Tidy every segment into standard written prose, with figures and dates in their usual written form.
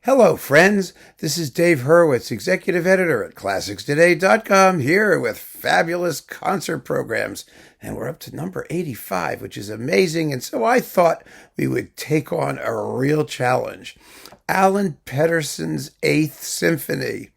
Hello, friends. This is Dave Hurwitz, executive editor at ClassicsToday.com, here with fabulous concert programs. And we're up to number 85, which is amazing. And so I thought we would take on a real challenge. Alan Pettersson's Eighth Symphony.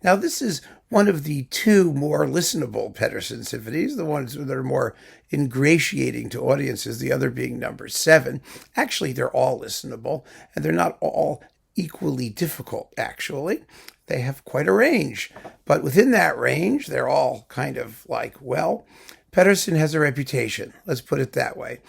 Now, this is one of the two more listenable Pettersson symphonies, the ones that are more ingratiating to audiences, the other being number 7. Actually, they're all listenable, and they're not all equally difficult, actually. They have quite a range. But within that range, they're all kind of like, well, Pettersson has a reputation, let's put it that way.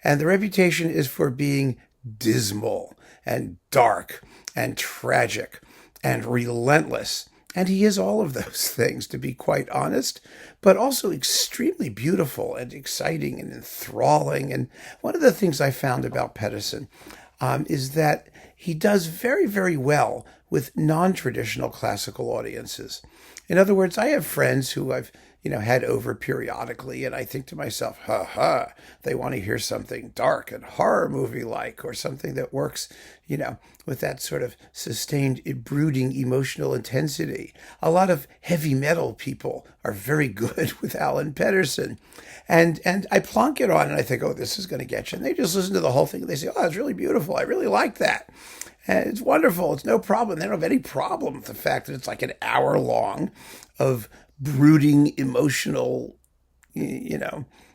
And the reputation is for being dismal and dark and tragic and relentless. And he is all of those things, to be quite honest, but also extremely beautiful and exciting and enthralling. And one of the things I found about Pettersson is that he does very, very well with non-traditional classical audiences. In other words, I have friends who I've had over periodically, and I think to myself, they want to hear something dark and horror movie-like, or something that works, with that sort of sustained, brooding emotional intensity. A lot of heavy metal people are very good with Alan Pettersson. And I plonk it on and I think, oh, this is going to get you. And they just listen to the whole thing and they say, oh, it's really beautiful. I really like that. And it's wonderful. It's no problem. They don't have any problem with the fact that it's like an hour long of brooding, emotional,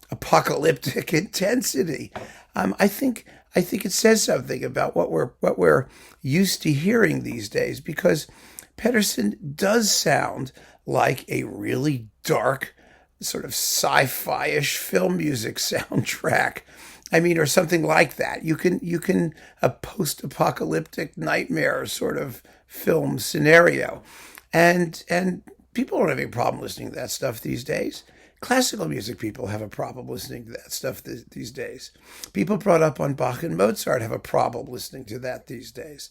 apocalyptic intensity. I think it says something about what we're used to hearing these days, because Pettersson does sound like a really dark, sort of sci-fi-ish film music soundtrack. I mean, or something like that. You can a post-apocalyptic nightmare sort of film scenario, and people don't have any problem listening to that stuff these days. Classical music people have a problem listening to that stuff these days. People brought up on Bach and Mozart have a problem listening to that these days.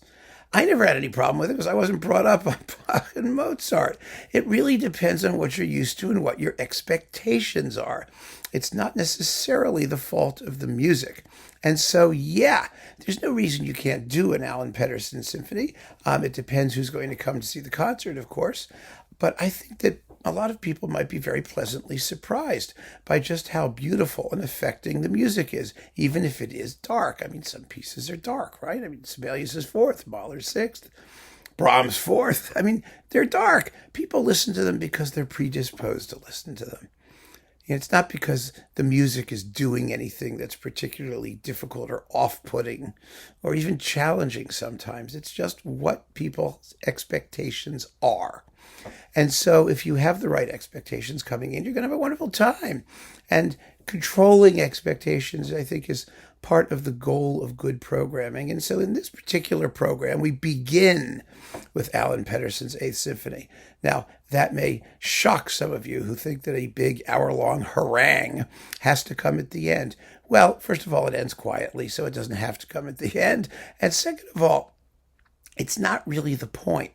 I never had any problem with it because I wasn't brought up on Bach and Mozart. It really depends on what you're used to and what your expectations are. It's not necessarily the fault of the music. And so, yeah, there's no reason you can't do an Alan Pettersson symphony. It depends who's going to come to see the concert, of course. But I think that a lot of people might be very pleasantly surprised by just how beautiful and affecting the music is, even if it is dark. I mean, some pieces are dark, right? I mean, Sibelius is 4th, Mahler 6th, Brahms 4th. I mean, they're dark. People listen to them because they're predisposed to listen to them. It's not because the music is doing anything that's particularly difficult or off-putting or even challenging sometimes. It's just what people's expectations are. And so if you have the right expectations coming in, you're going to have a wonderful time. And controlling expectations, I think, is part of the goal of good programming. And so in this particular program, we begin with Alan Pettersson's Eighth Symphony. Now, that may shock some of you who think that a big hour-long harangue has to come at the end. Well, first of all, it ends quietly, so it doesn't have to come at the end. And second of all, it's not really the point,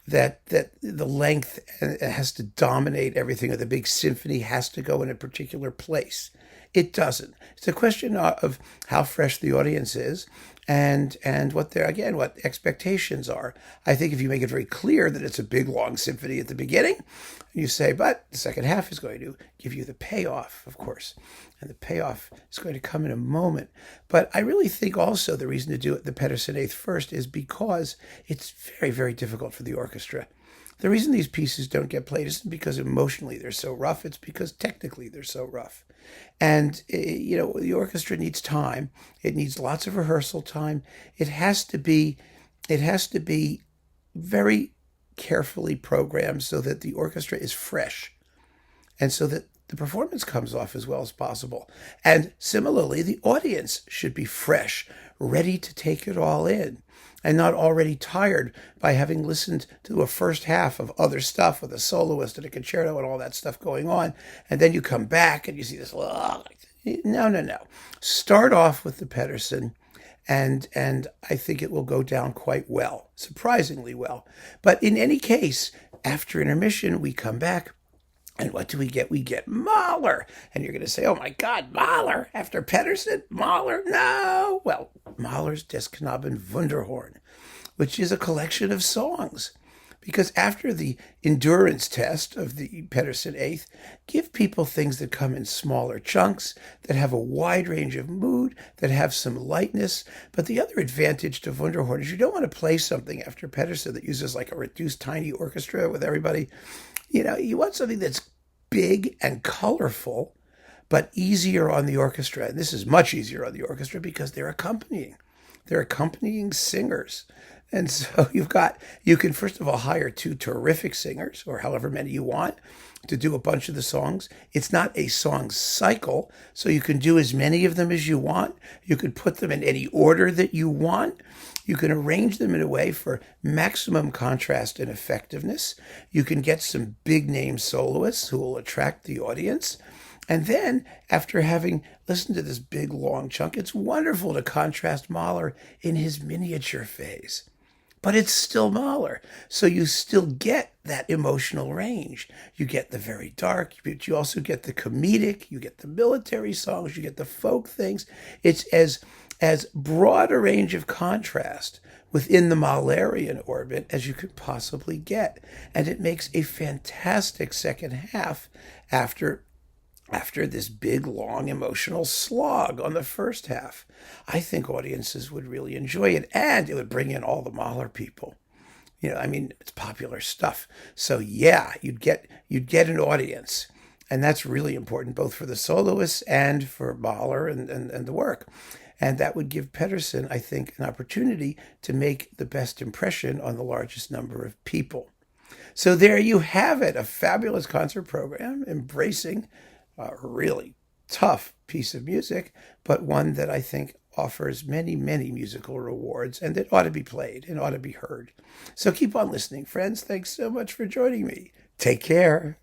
that the length has to dominate everything, or the big symphony has to go in a particular place. It doesn't. It's a question of how fresh the audience is and what what expectations are. I think if you make it very clear that it's a big, long symphony at the beginning, and you say, but the second half is going to give you the payoff, of course. And the payoff is going to come in a moment. But I really think also the reason to do it the Pettersson Eighth first is because it's very, very difficult for the orchestra. The reason these pieces don't get played isn't because emotionally they're so rough. It's because technically they're so rough. And, the orchestra needs time. It needs lots of rehearsal time. It has to be very carefully programmed so that the orchestra is fresh and so that the performance comes off as well as possible. And similarly, the audience should be fresh, ready to take it all in, and not already tired by having listened to a first half of other stuff with a soloist and a concerto and all that stuff going on. And then you come back and you see this, no. Start off with the Pettersson, and I think it will go down quite well, surprisingly well. But in any case, after intermission, we come back And what do we get? We get Mahler. And you're going to say, oh my God, Mahler after Pettersson? Mahler? No. Well, Mahler's Des Knaben Wunderhorn, which is a collection of songs. Because after the endurance test of the Peterson Eighth, give people things that come in smaller chunks, that have a wide range of mood, that have some lightness. But the other advantage to Wunderhorn is you don't want to play something after Peterson that uses like a reduced tiny orchestra with everybody. You want something that's big and colorful, but easier on the orchestra. And this is much easier on the orchestra because they're accompanying. They're accompanying singers. And so you can first of all hire two terrific singers, or however many you want, to do a bunch of the songs. It's not a song cycle, so you can do as many of them as you want. You can put them in any order that you want. You can arrange them in a way for maximum contrast and effectiveness. You can get some big name soloists who will attract the audience. And then, after having listened to this big, long chunk, it's wonderful to contrast Mahler in his miniature phase. But it's still Mahler. So you still get that emotional range. You get the very dark, but you also get the comedic, you get the military songs, you get the folk things. It's as broad a range of contrast within the Mahlerian orbit as you could possibly get. And it makes a fantastic second half after this big, long emotional slog on the first half. I think audiences would really enjoy it, and it would bring in all the Mahler people. It's popular stuff. So yeah, you'd get an audience. And that's really important, both for the soloists and for Mahler and the work. And that would give Pettersson, I think, an opportunity to make the best impression on the largest number of people. So there you have it, a fabulous concert program embracing a really tough piece of music, but one that I think offers many, many musical rewards, and that ought to be played and ought to be heard. So keep on listening, friends. Thanks so much for joining me. Take care.